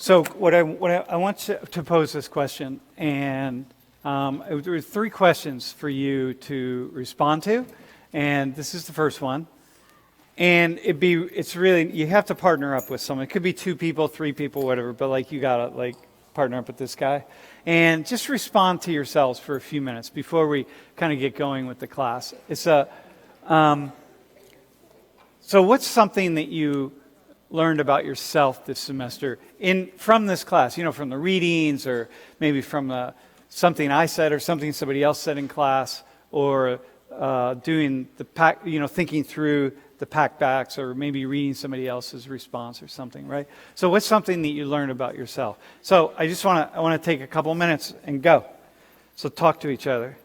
So I want to pose this question, and there were three questions for you to respond to, and this is the first one. And it's really, you have to partner up with someone. It could be 2 people, 3 people, whatever, but like you gotta like partner up with this guy. And just respond to yourselves for a few minutes before we kind of get going with the class. So what's something that you learned about yourself this semester from this class? You know, from the readings, or maybe from something I said or something somebody else said in class, or doing thinking through the packbacks, or maybe reading somebody else's response or something, right? So what's something that you learned about yourself? So I want to take a couple minutes and go. So talk to each other.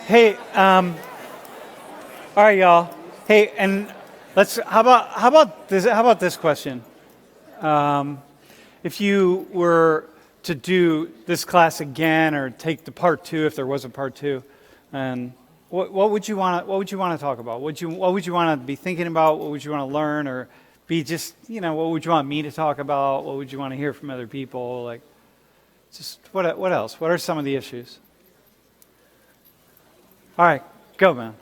Hey, all right, y'all. Hey, and how about this question? If you were to do this class again, or take the part 2, if there was a part 2, and what would you want to talk about? What would you want to be thinking about? What would you want to learn, or be just, what would you want me to talk about? What would you want to hear from other people? Like, just what else? What are some of the issues? All right, go, man.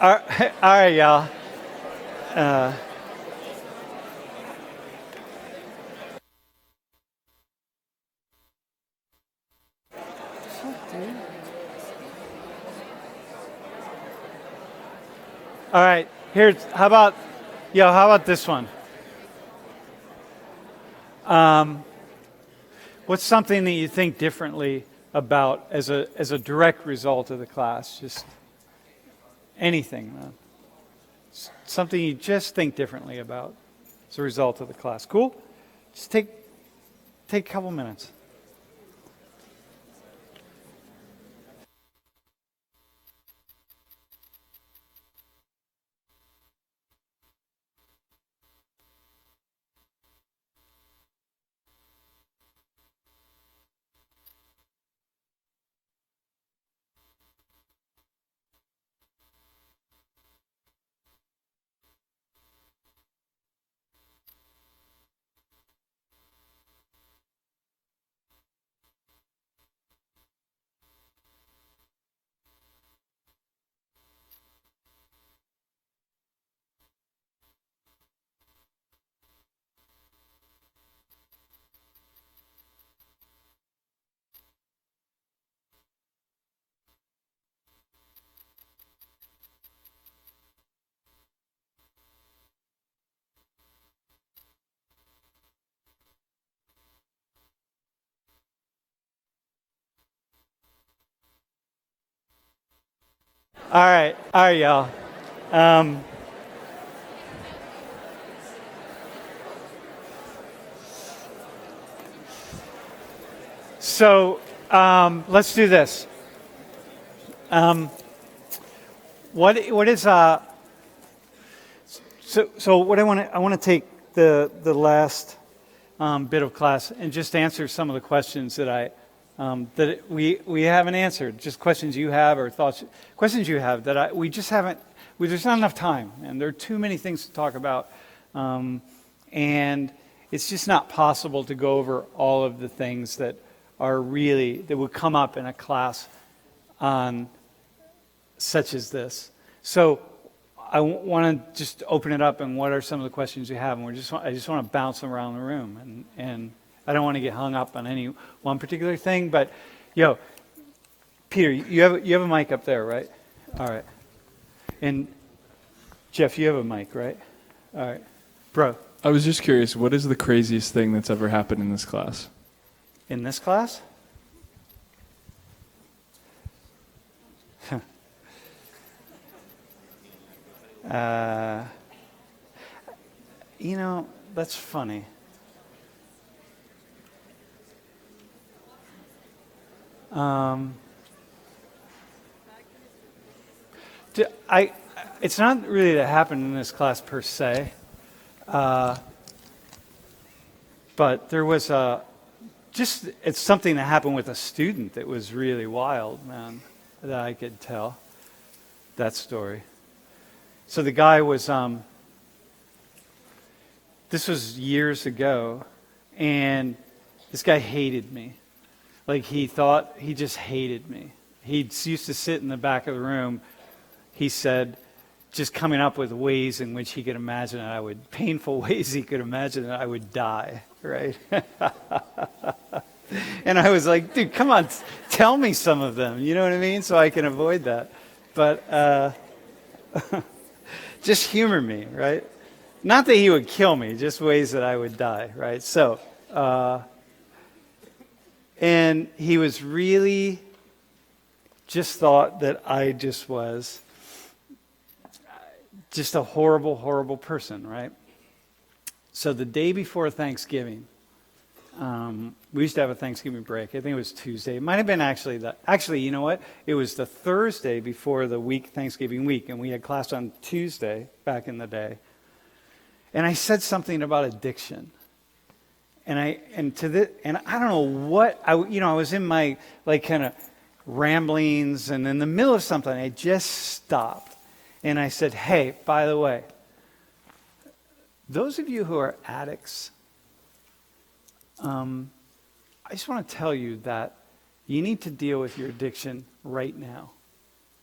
All right, y'all. All right, how about this one? What's something that you think differently about as a direct result of the class? Just anything, man. Something you just think differently about as a result of the class. Cool? Just take a couple minutes. All right, y'all. So let's do this. What is so what I want to take the last bit of class and just answer some of the questions that we haven't answered, just questions you have or thoughts, questions you have that we just haven't. There's not enough time, and there are too many things to talk about, and it's just not possible to go over all of the things that would come up in a class on such as this. So I want to just open it up, and what are some of the questions you have? And I just want to bounce them around the room, and I don't want to get hung up on any one particular thing. But, Peter, you have a mic up there, right? All right. And Jeff, you have a mic, right? All right, bro. I was just curious, what is the craziest thing that's ever happened in this class? In this class? That's funny. It's not really that happened in this class per se, but there was it's something that happened with a student that was really wild, man, that I could tell that story. So the guy was, this was years ago, and this guy hated me. Like, he just hated me. He used to sit in the back of the room, he said, just coming up with ways in which he could imagine that painful ways he could imagine that I would die, right? And I was like, dude, come on, tell me some of them, you know what I mean? So I can avoid that. But just humor me, right? Not that he would kill me, just ways that I would die, right? So, and he was really just thought that I just was just a horrible, horrible person, right? So the day before Thanksgiving, we used to have a Thanksgiving break. I think it was Tuesday. It might have been actually, you know what? It was the Thursday before the Thanksgiving week, and we had class on Tuesday back in the day. And I said something about addiction. And I don't know what, I was in my kind of ramblings, and in the middle of something, I just stopped. And I said, hey, by the way, those of you who are addicts, I just want to tell you that you need to deal with your addiction right now.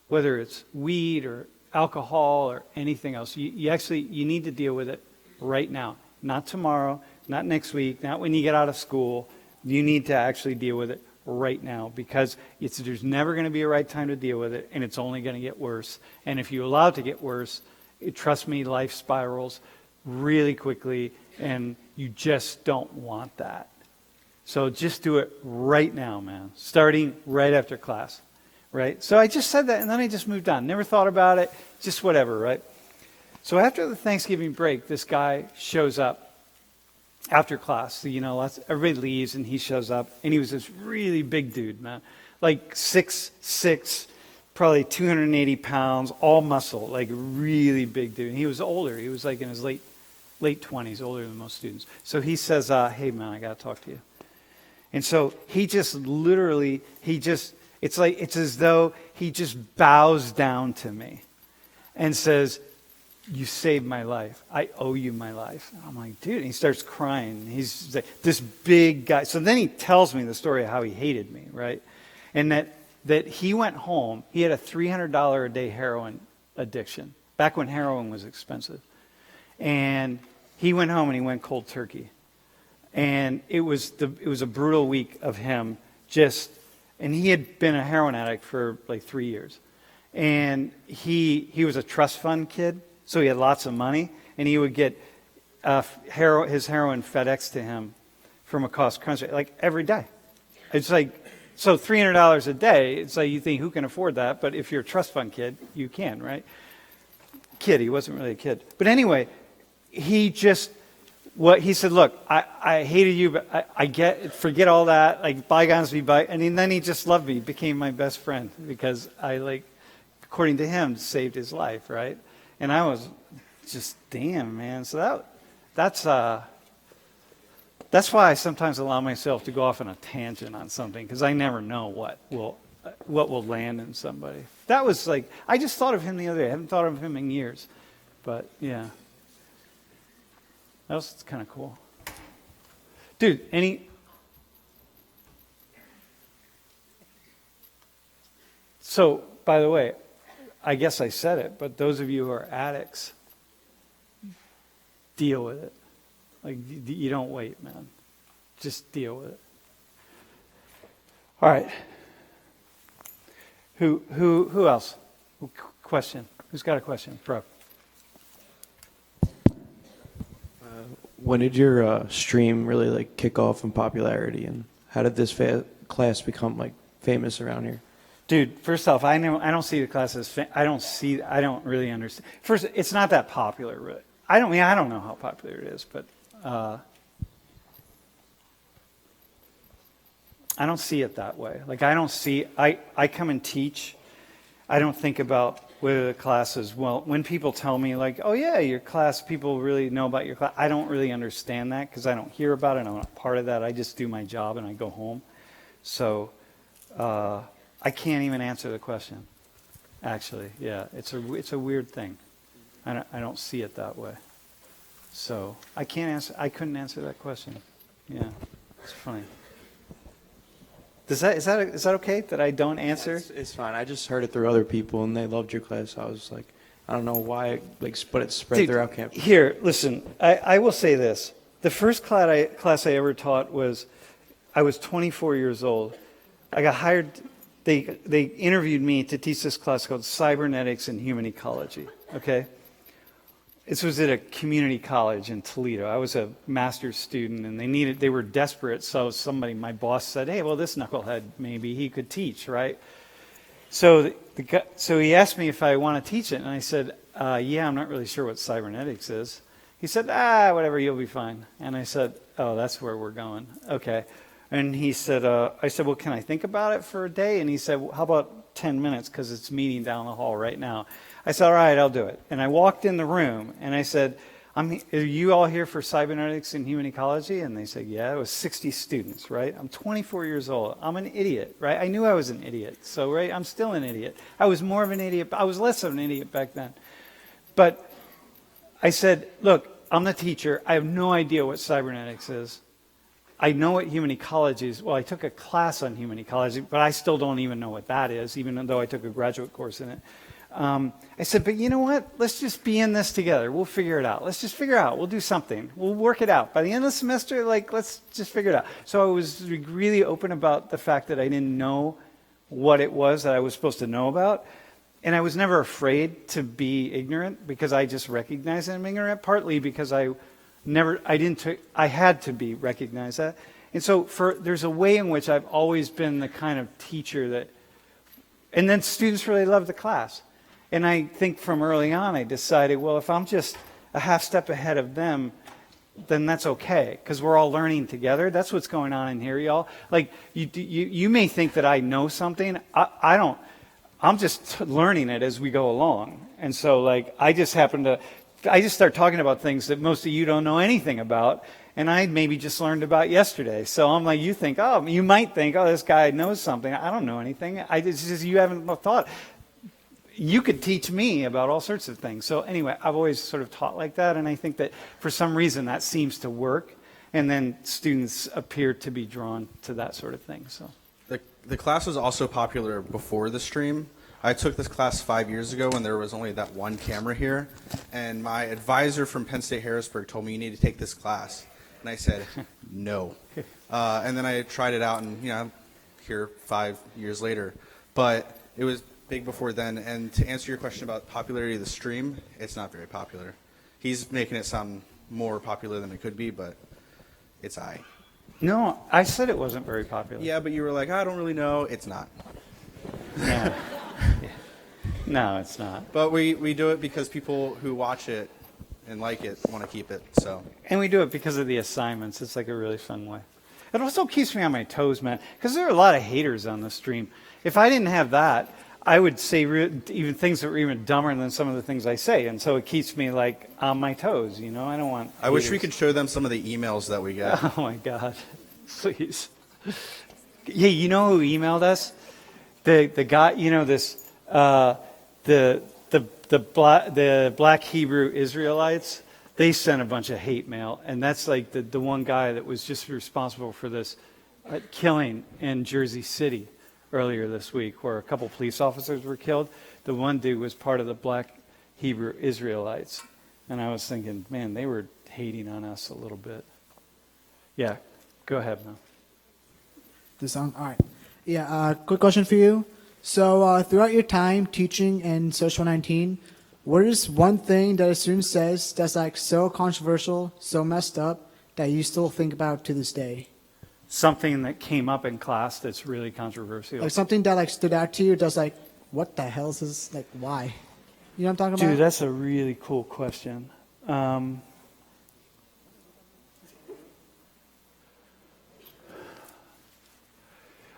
Whether it's weed or alcohol or anything else. You need to deal with it right now. Not tomorrow, not next week, not when you get out of school. You need to actually deal with it right now, because there's never going to be a right time to deal with it, and it's only going to get worse. And if you allow it to get worse, trust me, life spirals really quickly, and you just don't want that. So just do it right now, man, starting right after class, right? So I just said that, and then I just moved on. Never thought about it, just whatever, right? So after the Thanksgiving break, this guy shows up after class. Everybody leaves, and he shows up, and he was this really big dude, man, like 6'6", probably 280 pounds, all muscle, like really big dude. And he was older. He was like in his late 20s, older than most students. So he says, hey, man, I got to talk to you. And so he just literally, it's as though he just bows down to me and says, you saved my life. I owe you my life. And I'm like, dude. And he starts crying. He's like this big guy. So then he tells me the story of how he hated me, right? And that he went home. He had a $300 a day heroin addiction, back when heroin was expensive. And he went home and he went cold turkey. And it was a brutal week of him and he had been a heroin addict for like 3 years. And he was a trust fund kid, so he had lots of money, and he would get his heroin FedEx to him from across country, like every day. It's like, so $300 a day, it's like you think, who can afford that? But if you're a trust fund kid, you can, right? He wasn't really a kid. But anyway, he said, look, I hated you, but forget all that, like bygones be bygones. And then he just loved me, became my best friend, because I, according to him, saved his life, right? And I was just, damn, man. So that's why I sometimes allow myself to go off on a tangent on something, because I never know what will land in somebody. That was I just thought of him the other day. I haven't thought of him in years, but yeah. That was kind of cool. Dude, So, by the way, I guess I said it, but those of you who are addicts, deal with it. You don't wait, man. Just deal with it. All right. Who else? Question. Who's got a question? Bro. When did your stream really kick off in popularity, and how did this class become famous around here? Dude, first off, I don't see the class as I don't really understand. First, it's not that popular, really. I don't know how popular it is, but I don't see it that way. I come and teach. I don't think about whether the class is, well, when people tell me oh yeah, your class, people really know about your class. I don't really understand that, because I don't hear about it. I'm not part of that. I just do my job and I go home. So I can't even answer the question. Actually, yeah, it's a weird thing. I don't see it that way. So I couldn't answer that question. Yeah, it's funny. Is that okay that I don't answer? It's fine. I just heard it through other people, and they loved your class. I was like, I don't know why, but it spread throughout campus. Here, listen. I will say this: the first class I ever taught I was 24 years old. I got hired. They interviewed me to teach this class called Cybernetics and Human Ecology. Okay. This was at a community college in Toledo. I was a master's student, and they were desperate. So my boss said, hey, well, this knucklehead, maybe he could teach, right? So he asked me if I want to teach it, and I said, yeah, I'm not really sure what cybernetics is. He said, whatever, you'll be fine. And I said, oh, that's where we're going. Okay. And he said, I said, well, can I think about it for a day? And he said, well, how about 10 minutes, because it's meeting down the hall right now. I said, all right, I'll do it. And I walked in the room, and I said, are you all here for cybernetics and human ecology? And they said, yeah. It was 60 students, right? I'm 24 years old. I'm an idiot, right? I knew I was an idiot. So, right, I'm still an idiot. I was more of an idiot. I was less of an idiot back then. But I said, look, I'm the teacher. I have no idea what cybernetics is. I know what human ecology is. Well, I took a class on human ecology, but I still don't even know what that is, even though I took a graduate course in it. I said, but you know what? Let's just be in this together. We'll figure it out. Let's just figure it out. We'll do something. We'll work it out. By the end of the semester, let's just figure it out. So I was really open about the fact that I didn't know what it was that I was supposed to know about. And I was never afraid to be ignorant because I just recognized I'm ignorant, partly because I had to be recognized that. And so there's a way in which I've always been the kind of teacher that, and then students really love the class. And I think from early on I decided, well, if I'm just a half step ahead of them, then that's okay, because we're all learning together. That's what's going on in here, y'all. Like, you may think that I know something. I don't. I'm just learning it as we go along. And so, like, I just start talking about things that most of you don't know anything about, and I maybe just learned about yesterday. So I'm like, you might think, this guy knows something. I don't know anything. It's just you haven't thought. You could teach me about all sorts of things. So anyway, I've always sort of taught like that, and I think that for some reason that seems to work, and then students appear to be drawn to that sort of thing. So the class was also popular before the stream. I took this class 5 years ago when there was only that one camera here, and my advisor from Penn State Harrisburg told me you need to take this class, and I said no. And then I tried it out, and here 5 years later, but it was big before then. And to answer your question about popularity of the stream, it's not very popular. He's making it sound more popular than it could be, but it's No, I said it wasn't very popular. Yeah, but you were like, I don't really know. It's not. Yeah. No, it's not. But we do it because people who watch it and like it want to keep it. So. And we do it because of the assignments. It's like a really fun way. It also keeps me on my toes, man, because there are a lot of haters on the stream. If I didn't have that, I would say even things that were even dumber than some of the things I say, and so it keeps me like on my toes. I don't want. I wish we could show them some of the emails that we get. Oh my God, please. Yeah, you know who emailed us? The guy, this the black Hebrew Israelites. They sent a bunch of hate mail, and that's like the one guy that was just responsible for this killing in Jersey City earlier this week, where a couple police officers were killed. The one dude was part of the black Hebrew Israelites. And I was thinking, man, they were hating on us a little bit. Yeah, go ahead, Mel. All right. Yeah, quick question for you. So throughout your time teaching in Social 19, what is one thing that a student says that's like so controversial, so messed up, that you still think about to this day? Something that came up in class that's really controversial. Like something that like stood out to you that's like, what the hell is this? Like, why? You know what I'm talking about? Dude, that's a really cool question.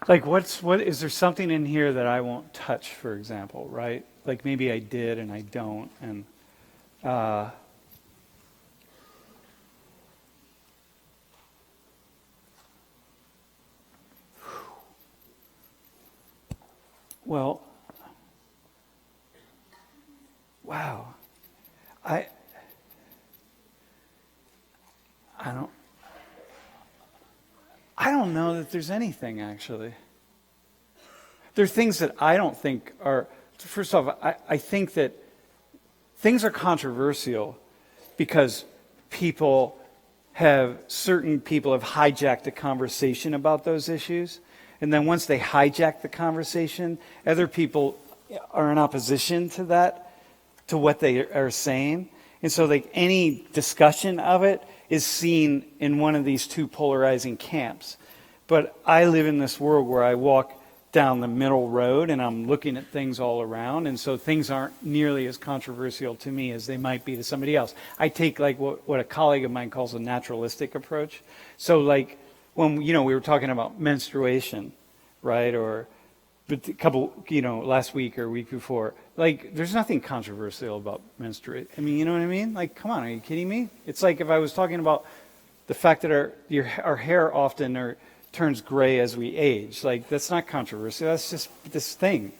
Like, what is there something in here that I won't touch, for example, right? Like maybe I did and I don't, and well, wow. I don't know that there's anything, actually. There are things that I don't think are, first off, I think that things are controversial because certain people have hijacked the conversation about those issues. And then once they hijack the conversation, other people are in opposition to that, to what they are saying. And so like any discussion of it is seen in one of these two polarizing camps. But I live in this world where I walk down the middle road and I'm looking at things all around, and so things aren't nearly as controversial to me as they might be to somebody else. I take like what a colleague of mine calls a naturalistic approach. So like when we were talking about menstruation, right, or a couple last week or week before, like there's nothing controversial about menstruation. I mean, you know what I mean? Like, come on, are you kidding me? It's like if I was talking about the fact that our hair often turns gray as we age. Like, that's not controversial. That's just this thing.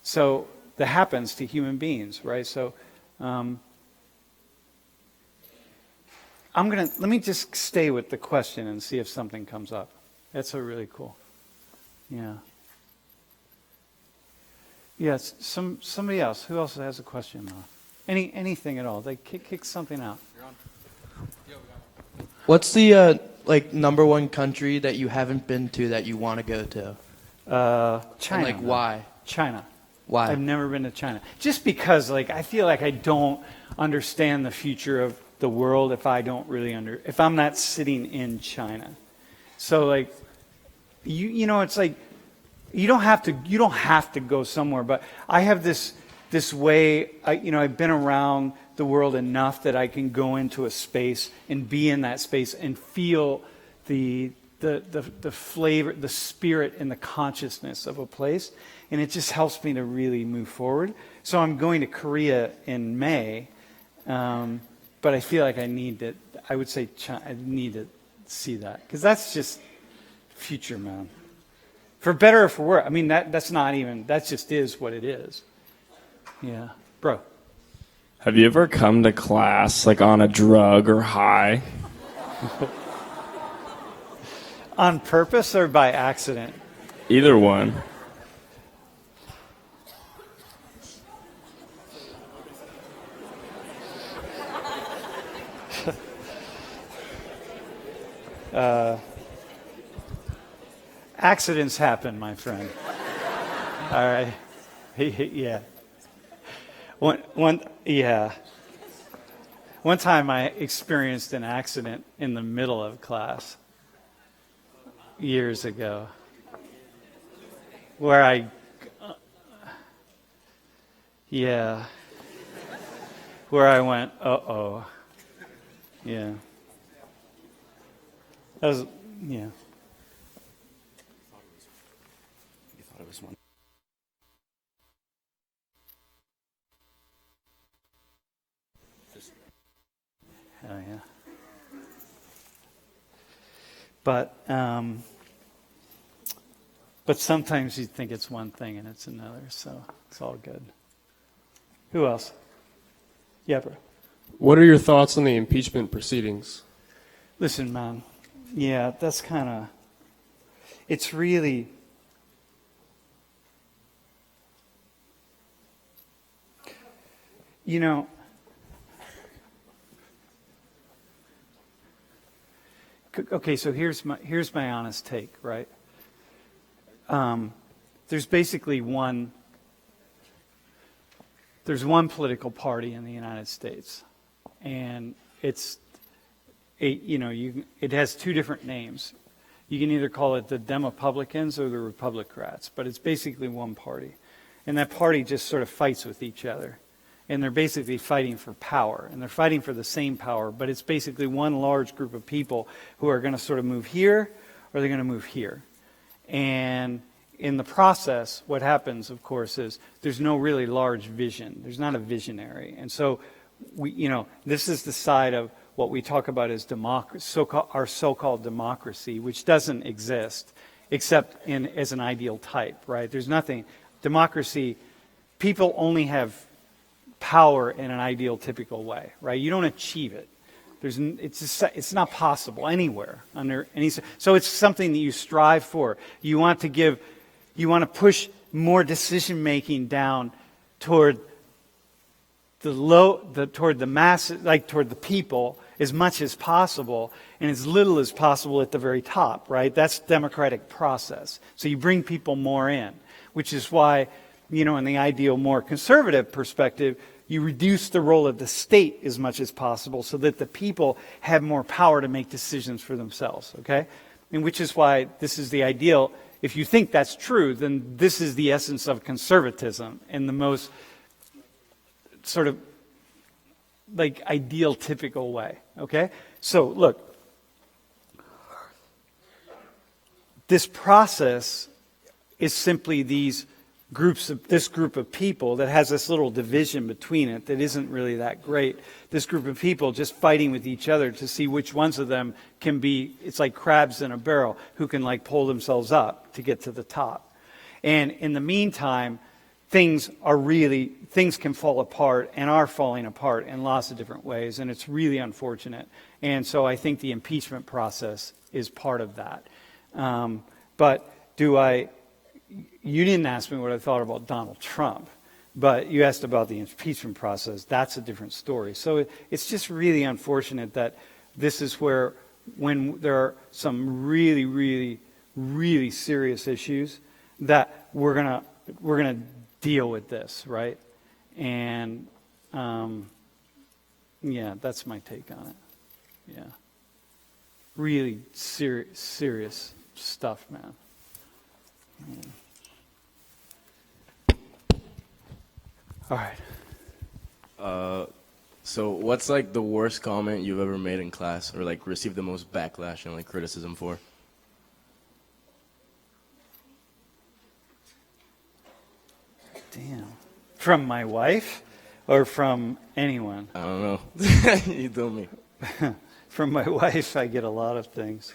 So that happens to human beings, right? So let me just stay with the question and see if something comes up. That's a really cool. Yeah. Yes, somebody else. Who else has a question? Anything at all? They kick something out. What's the like number one country that you haven't been to that you want to go to? China. And, like, why? China. Why? I've never been to China. Just because, like, I feel like I don't understand the future of the world if I don't really if I'm not sitting in China. So, like, you know, it's like you don't have to go somewhere. But I have this way. I've been around the world enough that I can go into a space and be in that space and feel the flavor, the spirit, and the consciousness of a place, and it just helps me to really move forward. So I'm going to Korea in May, but I feel like I need to. I would say I need to see that because that's just future, man. For better or for worse. I mean, that's not even. That just is what it is. Yeah, bro. Have you ever come to class like on a drug or high? On purpose or by accident? Either one. Accidents happen, my friend. All right. Yeah. One time I experienced an accident in the middle of class years ago where where I went, uh-oh. Yeah. That was, yeah. You thought it was one. Oh, yeah. But sometimes you think it's one thing and it's another, so it's all good. Who else? Yeah, bro. What are your thoughts on the impeachment proceedings? Listen, man. Yeah, that's kind of... It's really... You know... Okay, so here's my honest take, right? There's basically one political party in the United States, and it has two different names. You can either call it the Demopublicans or the Republicrats, but it's basically one party, and that party just sort of fights with each other. And they're basically fighting for power. And they're fighting for the same power, but it's basically one large group of people who are going to sort of move here or they're going to move here. And in the process, what happens, of course, is there's no really large vision. There's not a visionary. And so, this is the side of what we talk about as democracy, our so-called democracy, which doesn't exist except as an ideal type, right? There's nothing. Democracy, people only have power in an ideal typical way, right? You don't achieve it. It's not possible anywhere under any. So it's something that you strive for. You want to push more decision making down toward toward the masses, like toward the people, as much as possible, and as little as possible at the very top, right? That's democratic process. So you bring people more in, which is why, in the ideal, more conservative perspective, you reduce the role of the state as much as possible so that the people have more power to make decisions for themselves, okay? And which is why this is the ideal. If you think that's true, then this is the essence of conservatism in the most sort of like ideal, typical way, okay? So look, this process is simply this group of people that has this little division between it that isn't really that great. This group of people just fighting with each other to see which ones of them can be, it's like crabs in a barrel, who can like pull themselves up to get to the top. And in the meantime, things can fall apart and are falling apart in lots of different ways, and it's really unfortunate. And so I think the impeachment process is part of that. But do I you didn't ask me what I thought about Donald Trump, but you asked about the impeachment process. That's a different story. So it's just really unfortunate that this is where, when there are some really, really, really serious issues, that we're gonna deal with this, right? And yeah, that's my take on it. Yeah, really serious stuff, man. All right. So what's like the worst comment you've ever made in class, or like received the most backlash and like criticism for? Damn. From my wife or from anyone? I don't know. You tell me. From my wife, I get a lot of things.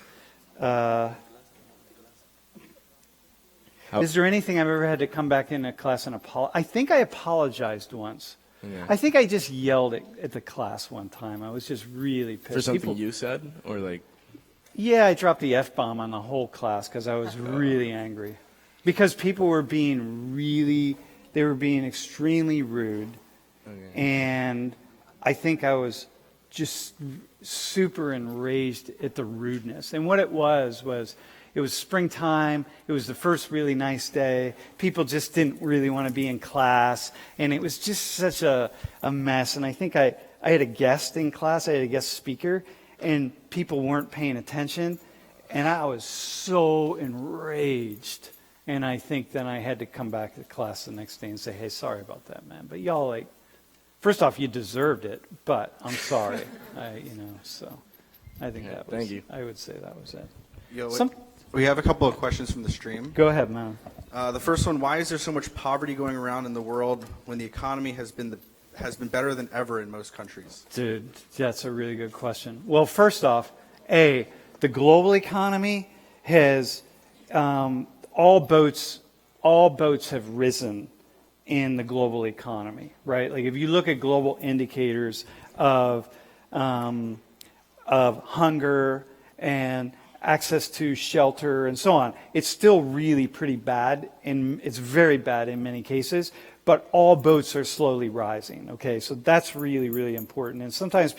Is there anything I've ever had to come back into class and apologize? I think I apologized once. Yeah. I think I just yelled at the class one time. I was just really pissed. For something you said, or like? Yeah, I dropped the F-bomb on the whole class because I was really angry. Because people were being extremely rude. Okay. And I think I was just super enraged at the rudeness. And what it was it was springtime. It was the first really nice day. People just didn't really want to be in class. And it was just such a mess. And I think I had a guest in class. I had a guest speaker. And people weren't paying attention. And I was so enraged. And I think then I had to come back to class the next day and say, hey, sorry about that, man. But y'all, like, first off, you deserved it. But I'm sorry. So I think that was, thank you. I would say that was it. Yo, we have a couple of questions from the stream. Go ahead, man. The first one: why is there so much poverty going around in the world when the economy has been better than ever in most countries? Dude, that's a really good question. Well, first off, the global economy has all boats have risen in the global economy, right? Like if you look at global indicators of hunger and access to shelter and so on, it's still really pretty bad, and it's very bad in many cases, but all boats are slowly rising, okay? So that's really, really important. And sometimes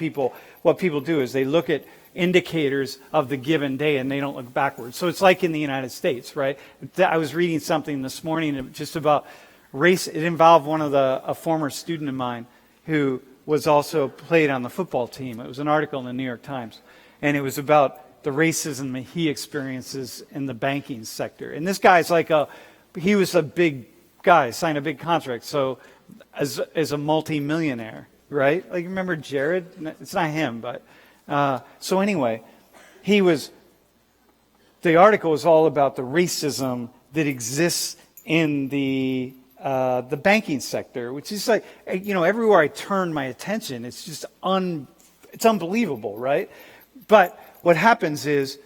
what people do is they look at indicators of the given day and they don't look backwards. So it's like in the United States, right? I was reading something this morning just about race. It involved a former student of mine who was also played on the football team. It was an article in the New York Times, and it was about the racism that he experiences in the banking sector. And this guy's he was a big guy, signed a big contract, so as a multi-millionaire, right? Like, remember Jared? It's not him, but so anyway, the article was all about the racism that exists in the banking sector, which is like, everywhere I turn my attention, it's just it's unbelievable, right? But what happens is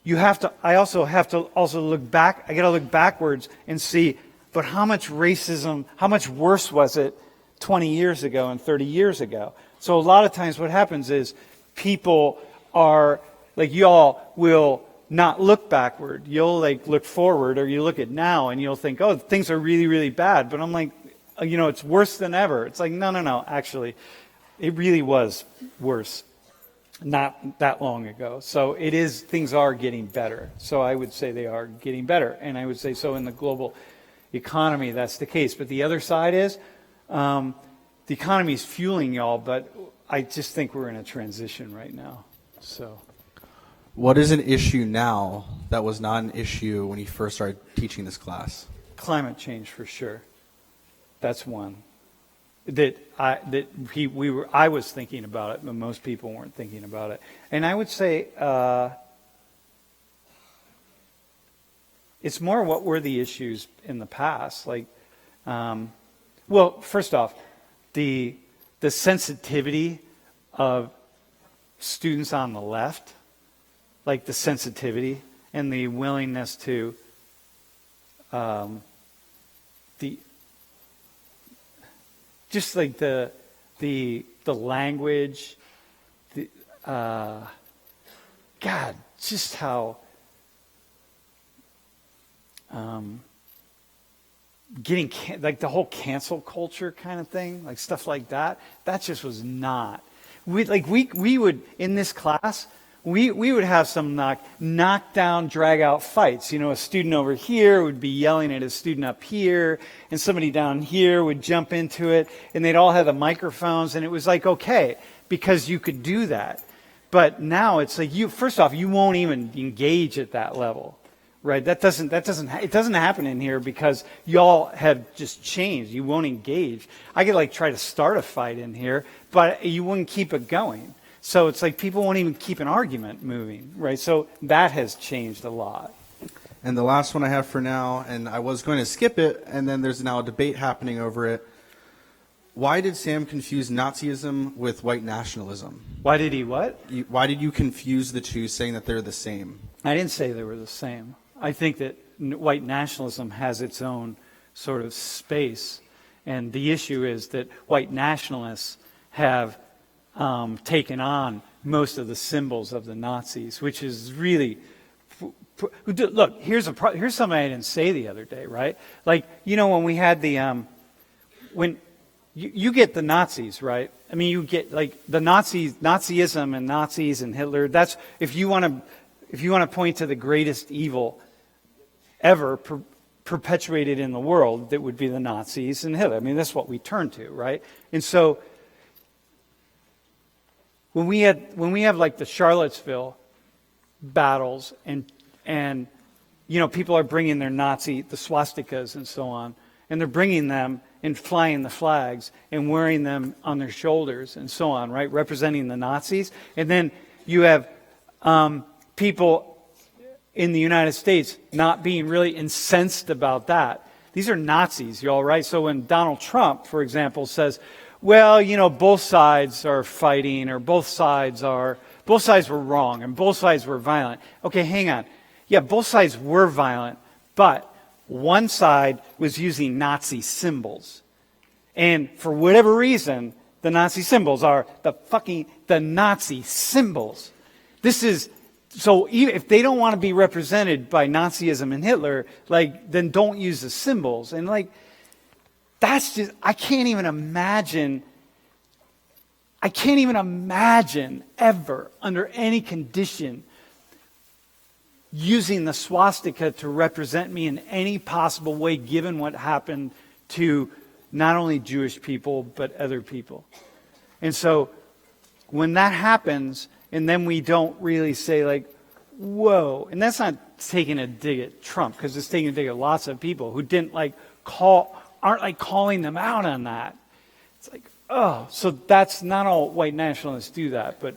I also have to look back. I got to look backwards and see, but how much racism, how much worse was it 20 years ago and 30 years ago? So a lot of times what happens is people are, like, y'all will not look backward. You'll look forward, or you look at now and you'll think, oh, things are really, really bad. But I'm like, it's worse than ever. It's like, no, actually, it really was worse not that long ago. So things are getting better. So I would say they are getting better. And I would say so in the global economy, that's the case. But the other side is, the economy is fueling y'all, but I just think we're in a transition right now. So, what is an issue now that was not an issue when you first started teaching this class? Climate change, for sure. That's one. I was thinking about it, but most people weren't thinking about it. And I would say it's more what were the issues in the past. Like, well, first off, the sensitivity of students on the left, like the sensitivity and the willingness to just like the language, God, just how getting like the whole cancel culture kind of thing, like stuff like that. That just was not. We would in this class. We would have some knockdown, drag-out fights. You know, a student over here would be yelling at a student up here, and somebody down here would jump into it, and they'd all have the microphones, and it was like, okay, because you could do that. But now it's like, first off, you won't even engage at that level, right? It doesn't happen in here because y'all have just changed. You won't engage. I could like try to start a fight in here, but you wouldn't keep it going. So it's like people won't even keep an argument moving, right? So that has changed a lot. And the last one I have for now, and I was going to skip it, and then there's now a debate happening over it. Why did Sam confuse Nazism with white nationalism? Why did he what? Why did you confuse the two, saying that they're the same? I didn't say they were the same. I think that white nationalism has its own sort of space. And the issue is that white nationalists have taken on most of the symbols of the Nazis, which is really... Look, here's something I didn't say the other day, right? Like, you know, when we had the... when you get the Nazis, right? I mean, you get like the Nazism and Nazis and Hitler. That's if you want to point to the greatest evil ever perpetuated in the world, that would be the Nazis and Hitler. I mean, that's what we turn to, right? And so when we have like the Charlottesville battles and you know, people are bringing their the swastikas and so on, and they're bringing them and flying the flags and wearing them on their shoulders and so on, right? Representing the Nazis. And then you have people in the United States not being really incensed about that. These are Nazis, y'all, right? So when Donald Trump, for example, says, well, you know, both sides are fighting, or both sides were wrong and both sides were violent. Okay, hang on. Yeah, both sides were violent, but one side was using Nazi symbols. And for whatever reason, the Nazi symbols are the Nazi symbols. So even if they don't want to be represented by Nazism and Hitler, like, then don't use the symbols. And like, that's just, I can't even imagine ever, under any condition, using the swastika to represent me in any possible way, given what happened to not only Jewish people, but other people. And so when that happens, and then we don't really say like, whoa, and that's not taking a dig at Trump, because it's taking a dig at lots of people who aren't like calling them out on that. It's like, oh, so that's not all white nationalists do that, but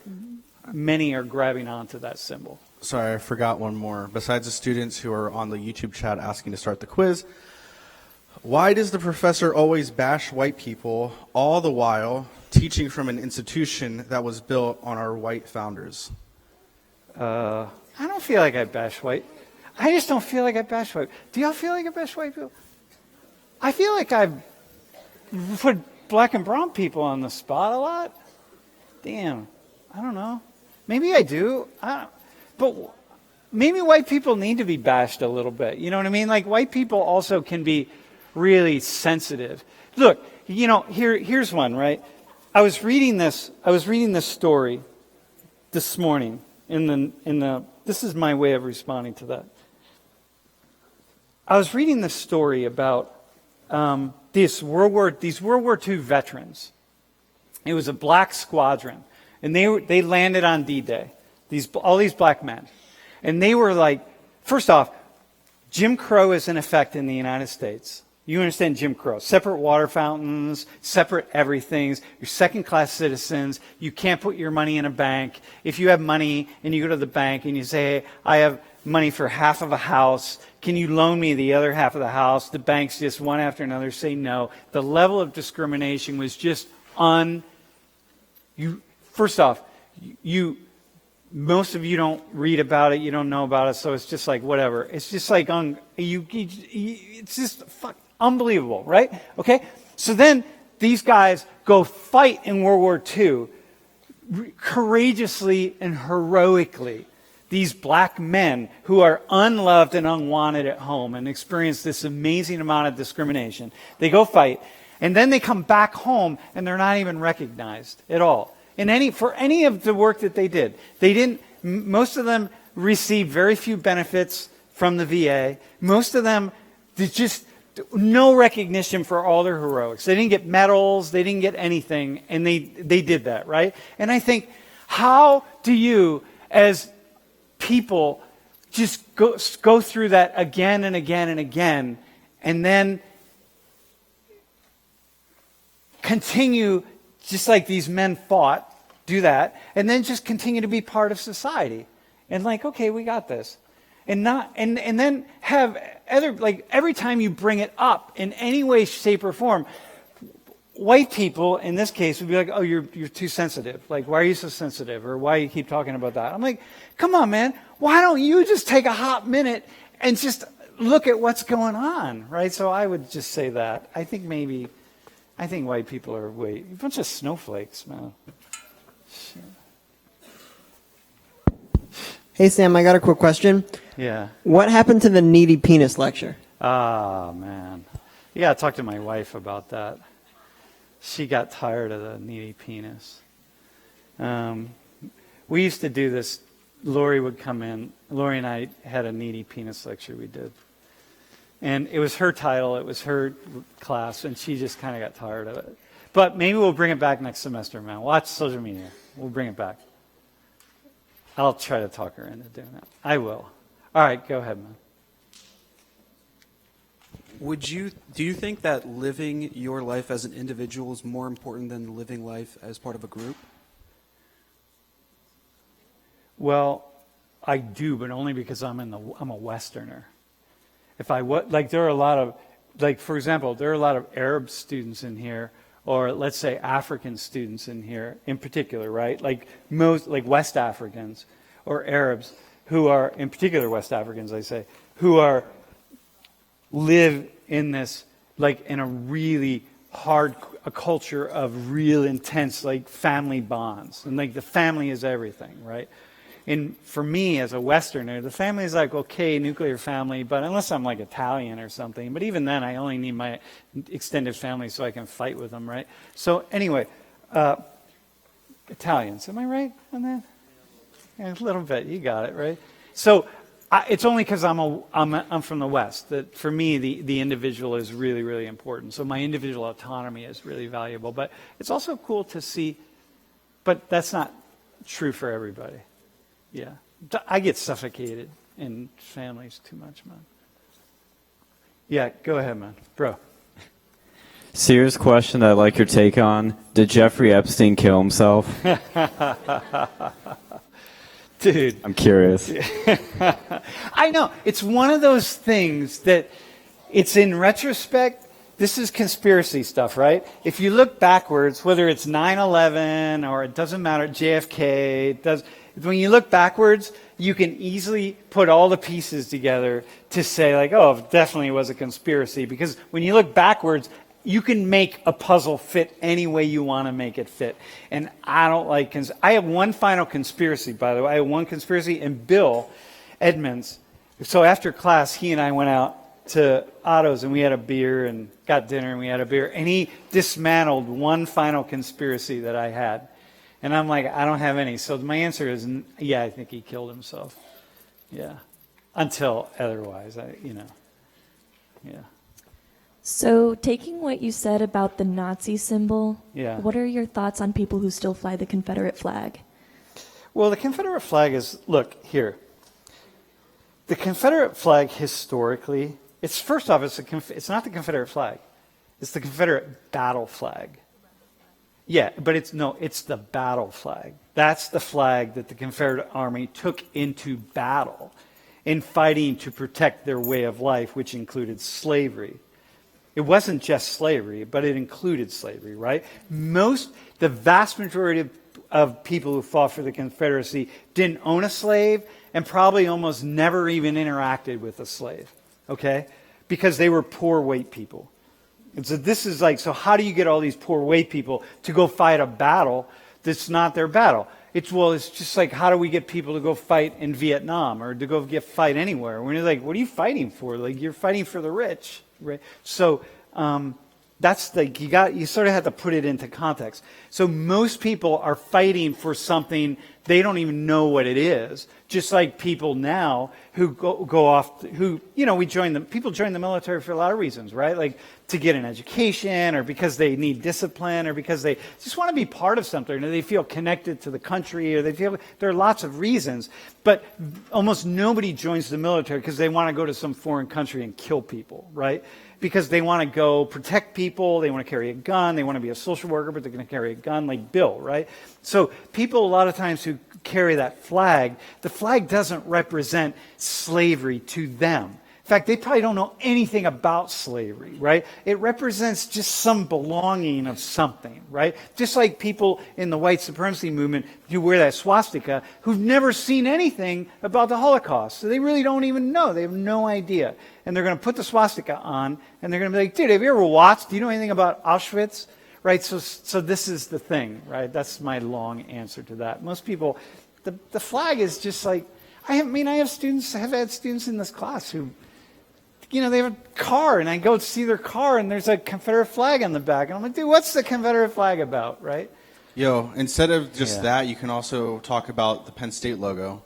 many are grabbing onto that symbol. Sorry, I forgot one more. Besides the students who are on the YouTube chat asking to start the quiz, why does the professor always bash white people, all the while teaching from an institution that was built on our white founders? I don't feel like I bash white. I just don't feel like I bash white. Do y'all feel like I bash white people? I feel like I've put black and brown people on the spot a lot. Damn, I don't know. Maybe I do. But maybe white people need to be bashed a little bit. You know what I mean? Like, white people also can be really sensitive. Look, you know, here's one, right? I was reading this story this morning this is my way of responding to that. I was reading this story about these World War II veterans. It was a black squadron, and they landed on D-Day. All these black men. And they were like, first off, Jim Crow is in effect in the United States. You understand Jim Crow. Separate water fountains, separate everythings. You're second-class citizens. You can't put your money in a bank. If you have money and you go to the bank and you say, hey, I have money for half of a house. Can you loan me the other half of the house? The banks just one after another say no. The level of discrimination was just first off, most of you don't read about it, you don't know about it, so it's just like whatever. It's just like it's just unbelievable, right? Okay, so then these guys go fight in World War II courageously and heroically. these black men who are unloved and unwanted at home and experience this amazing amount of discrimination. They go fight, and then they come back home and they're not even recognized at all. For any of the work that they did. Most of them received very few benefits from the VA. Most of them did just no recognition for all their heroics. They didn't get medals, they didn't get anything, and they did that, right? And I think, how do you, as people, just go through that again and again and again, and then continue, just like these men fought, do that, and then just continue to be part of society? And like, okay, we got this. And then have every time you bring it up in any way, shape, or form, white people in this case would be like, oh, you're too sensitive. Like, why are you so sensitive? Or why you keep talking about that? I'm like, come on, man. Why don't you just take a hot minute and just look at what's going on, right? So I would just say that. I think white people are a bunch of snowflakes, man. Shit. Hey, Sam, I got a quick question. Yeah. What happened to the needy penis lecture? Ah, man. Yeah, I talked to my wife about that. She got tired of the needy penis. We used to do this. Lori would come in. Lori and I had a needy penis lecture we did. And it was her title. It was her class. And she just kind of got tired of it. But maybe we'll bring it back next semester, man. Watch social media. We'll bring it back. I'll try to talk her into doing that. I will. All right, go ahead, man. Do you think that living your life as an individual is more important than living life as part of a group? Well, I do, but only because I'm a Westerner. There are a lot of, for example, there are a lot of Arab students in here, or let's say African students in here in particular, right? Like West Africans or Arabs who are, in particular West Africans, I say, who live in this, in a really hard a culture of real intense, family bonds. And, the family is everything, right? And for me, as a Westerner, the family is okay, nuclear family, but unless I'm Italian or something, but even then I only need my extended family so I can fight with them, right? So anyway, Italians, am I right on that? Yeah, a little bit, you got it, right? So it's only because I'm from the West that for me the individual is really, really important. So my individual autonomy is really valuable, but it's also cool to see, but that's not true for everybody. Yeah, I get suffocated in families too much, man. Yeah, go ahead, man. Bro. Serious question that I'd like your take on. Did Jeffrey Epstein kill himself? Dude. I'm curious. I know. It's one of those things that it's in retrospect, this is conspiracy stuff, right? If you look backwards, whether it's 9/11 or it doesn't matter, JFK, when you look backwards, you can easily put all the pieces together to say oh, it definitely was a conspiracy. Because when you look backwards, you can make a puzzle fit any way you want to make it fit. And I don't like I have one final conspiracy, by the way. I have one conspiracy, and Bill Edmonds. So after class, he and I went out to Otto's, and we had a beer and got dinner, and we had a beer. And he dismantled one final conspiracy that I had. And I'm like, I don't have any. So my answer is, yeah, I think he killed himself. Yeah. Until otherwise, yeah. So taking what you said about the Nazi symbol, yeah. What are your thoughts on people who still fly the Confederate flag? Well, the Confederate flag is, look, here. The Confederate flag historically, it's not the Confederate flag. It's the Confederate battle flag. Yeah, but it's the battle flag. That's the flag that the Confederate Army took into battle in fighting to protect their way of life, which included slavery. It wasn't just slavery, but it included slavery, right? The vast majority of people who fought for the Confederacy didn't own a slave and probably almost never even interacted with a slave, okay? Because they were poor white people. And so this is so how do you get all these poor white people to go fight a battle that's not their battle? It's just like, how do we get people to go fight in Vietnam or to go fight anywhere? When you're like, what are you fighting for? Like, you're fighting for the rich, right? So that's like, you sort of have to put it into context. So most people are fighting for something they don't even know what it is. Just like people now who go off, people join the military for a lot of reasons, right? Like to get an education, or because they need discipline, or because they just want to be part of something, or they feel connected to the country, or there are lots of reasons. But almost nobody joins the military because they want to go to some foreign country and kill people, right? Because they want to go protect people, they want to carry a gun, they want to be a social worker, but they're going to carry a gun like Bill, right? So people a lot of times who carry that flag, the flag doesn't represent slavery to them. In fact, they probably don't know anything about slavery, right? It represents just some belonging of something, right? Just like people in the white supremacy movement who wear that swastika who've never seen anything about the Holocaust. So they really don't even know. They have no idea. And they're going to put the swastika on, and they're going to be like, dude, have you ever watched? Do you know anything about Auschwitz? Right? So this is the thing, right? That's my long answer to that. Most people, the flag is just like, I have had students in this class who, they have a car, and I go see their car, and there's a Confederate flag on the back. And I'm like, dude, what's the Confederate flag about, right? Yo, instead of just that, you can also talk about the Penn State logo.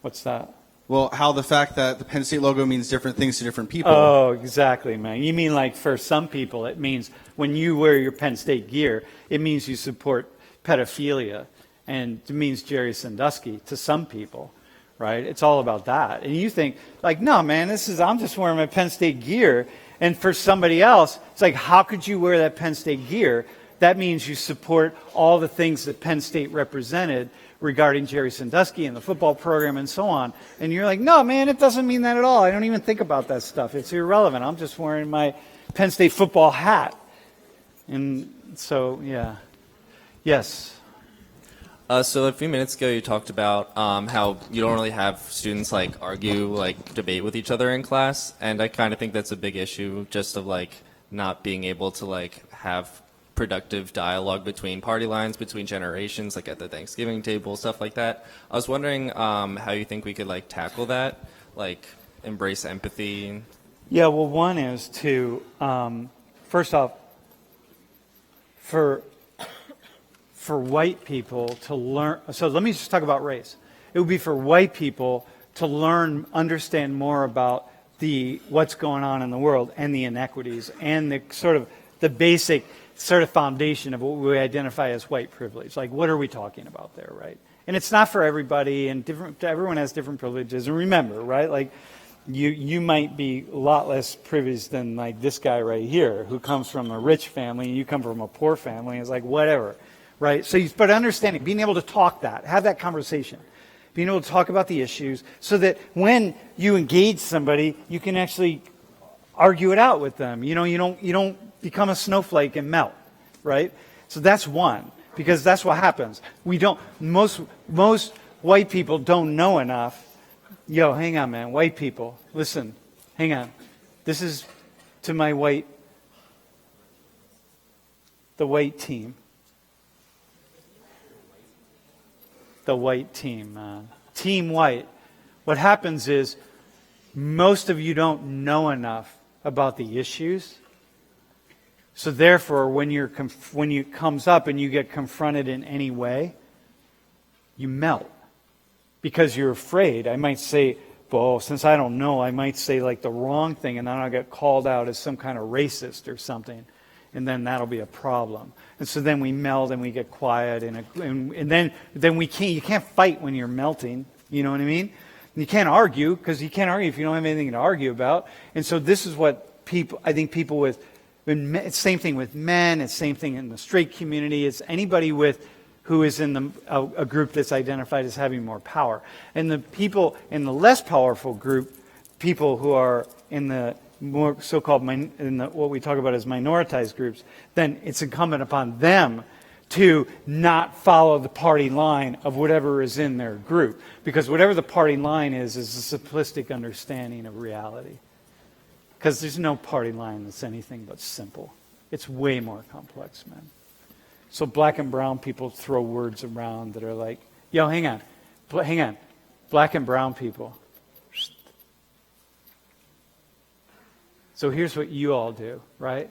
What's that? Well, how the fact that the Penn State logo means different things to different people. Oh, exactly, man. You mean like for some people, it means when you wear your Penn State gear, it means you support pedophilia, and it means Jerry Sandusky to some people, right? It's all about that. And you think, like, no, man, I'm just wearing my Penn State gear. And for somebody else, it's like, how could you wear that Penn State gear? That means you support all the things that Penn State represented regarding Jerry Sandusky and the football program and so on. And you're like, no, man, it doesn't mean that at all. I don't even think about that stuff. It's irrelevant. I'm just wearing my Penn State football hat. And so, yeah. Yes. So a few minutes ago, you talked about how you don't really have students debate with each other in class, and I kind of think that's a big issue, just of not being able to have productive dialogue between party lines, between generations, like at the Thanksgiving table, stuff like that. I was wondering how you think we could tackle that, embrace empathy. Yeah, well, one is to first off, for white people to learn, so let me just talk about race. It would be for white people to understand more about what's going on in the world and the inequities and the basic sort of foundation of what we identify as white privilege. Like, what are we talking about there, right? And it's not for everybody, and everyone has different privileges. And remember, right, like, you might be a lot less privileged than like this guy right here, who comes from a rich family, and you come from a poor family. It's like, whatever. Right? So, but understanding, being able to have that conversation, being able to talk about the issues so that when you engage somebody, you can actually argue it out with them. You don't become a snowflake and melt, right? So that's one, because that's what happens. Most white people don't know enough. Yo, hang on, man. White people, listen, hang on. This is to the white team. The white team, Team White. What happens is most of you don't know enough about the issues. So therefore, when it comes up and you get confronted in any way, you melt because you're afraid. I might say, well, since I don't know, I might say the wrong thing, and then I'll get called out as some kind of racist or something. And then that'll be a problem. And so then we melt and we get quiet, and then you can't fight when you're melting. You know what I mean? You can't argue, because you can't argue if you don't have anything to argue about. And so this is what I think people it's the same thing with men, it's the same thing in the straight community, it's anybody who is in a group that's identified as having more power. And the people in the less powerful group, people who are in the more so-called what we talk about as minoritized groups, then it's incumbent upon them to not follow the party line of whatever is in their group, because whatever the party line is a simplistic understanding of reality. Because there's no party line that's anything but simple. It's way more complex, man. So black and brown people throw words around that are like, yo, hang on. Black and brown people. So here's what you all do, right?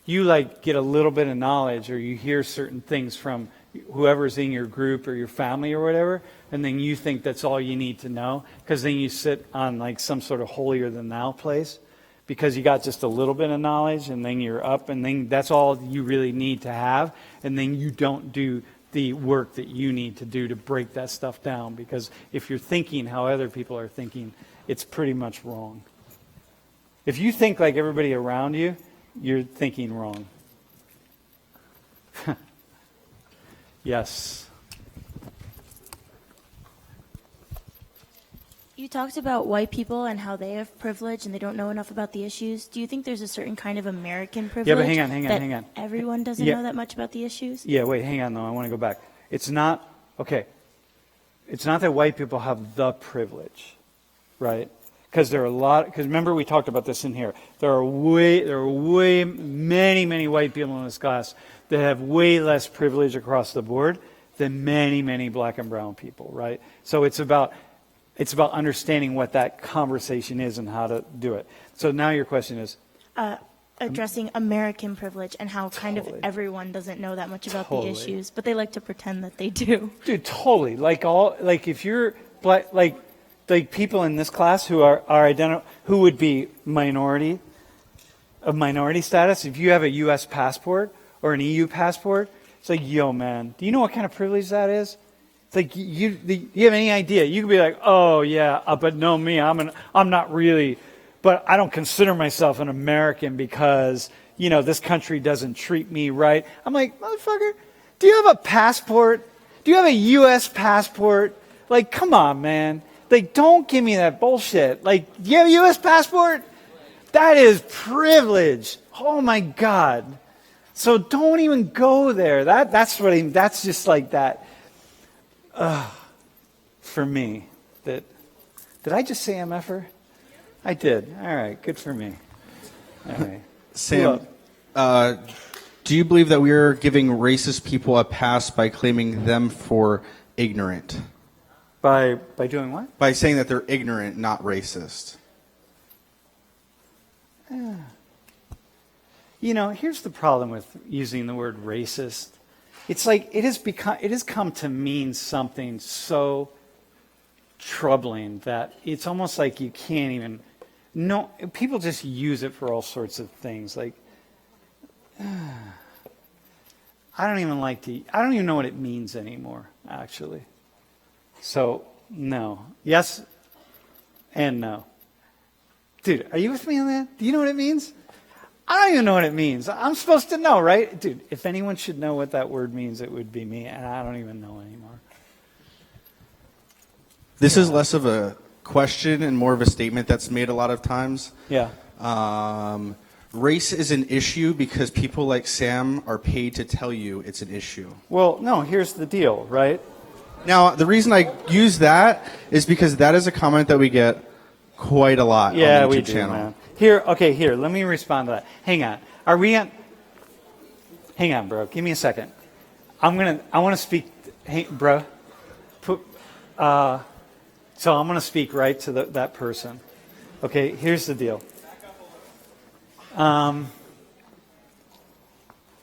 You like get a little bit of knowledge, or you hear certain things from whoever's in your group or your family or whatever, and then you think that's all you need to know, because then you sit on like some sort of holier than thou place because you got just a little bit of knowledge, and then you're up, and then that's all you really need to have, and then you don't do the work that you need to do to break that stuff down, because if you're thinking how other people are thinking, it's pretty much wrong. If you think like everybody around you, you're thinking wrong. Yes. You talked about white people and how they have privilege and they don't know enough about the issues. Do you think there's a certain kind of American privilege? Yeah, but hang on. Everyone doesn't know that much about the issues? Yeah, wait, hang on though. I want to go back. It's not that white people have the privilege, right? Because because remember we talked about this in here. There are many white people in this class that have way less privilege across the board than many black and brown people, right? So it's about understanding what that conversation is and how to do it. So now your question is? Addressing American privilege and how kind of everyone doesn't know that much about the issues, but they like to pretend that they do. Dude, totally. Like if you're black, like people in this class who who would be minority status, if you have a U.S. passport or an EU passport, it's like, yo, man, do you know what kind of privilege that is? It's like, you have any idea? You could be like, oh yeah, but no, me, I'm not really, but I don't consider myself an American because this country doesn't treat me right. I'm like, motherfucker, do you have a passport? Do you have a U.S. passport? Like, come on, man. Like, don't give me that bullshit. Like, do you have a U.S. passport? That is privilege. Oh my God. So don't even go there. That's just like that. For me, did I just say MFer? I did. All right, good for me. All right. Sam, do you believe that we are giving racist people a pass by claiming them for ignorant? By doing what? By saying that they're ignorant, not racist. Here's the problem with using the word racist. It's like it has come to mean something so troubling that it's almost like you can't even. No, people just use it for all sorts of things. Like, I don't even know what it means anymore, actually. So, no. Yes and no. Dude, are you with me on that? Do you know what it means? I don't even know what it means. I'm supposed to know, right? Dude, if anyone should know what that word means, it would be me, and I don't even know anymore. This is less of a question and more of a statement that's made a lot of times. Yeah. Race is an issue because people like Sam are paid to tell you it's an issue. Well, no, here's the deal, right? Now, the reason I use that is because that is a comment that we get quite a lot on the YouTube channel. Man. Here, let me respond to that. Hang on. Hang on, bro. Give me a second. I want to speak, hey, bro. So I'm going to speak right to that person. Okay, here's the deal.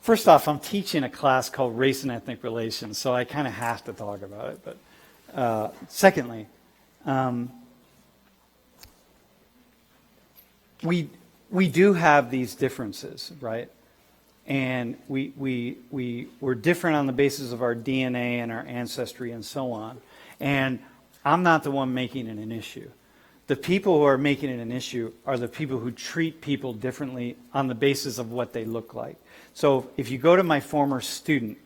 First off, I'm teaching a class called Race and Ethnic Relations, so I kind of have to talk about it. But secondly, we do have these differences, right? And we're different on the basis of our DNA and our ancestry and so on. And I'm not the one making it an issue. The people who are making it an issue are the people who treat people differently on the basis of what they look like. So if you go to my former student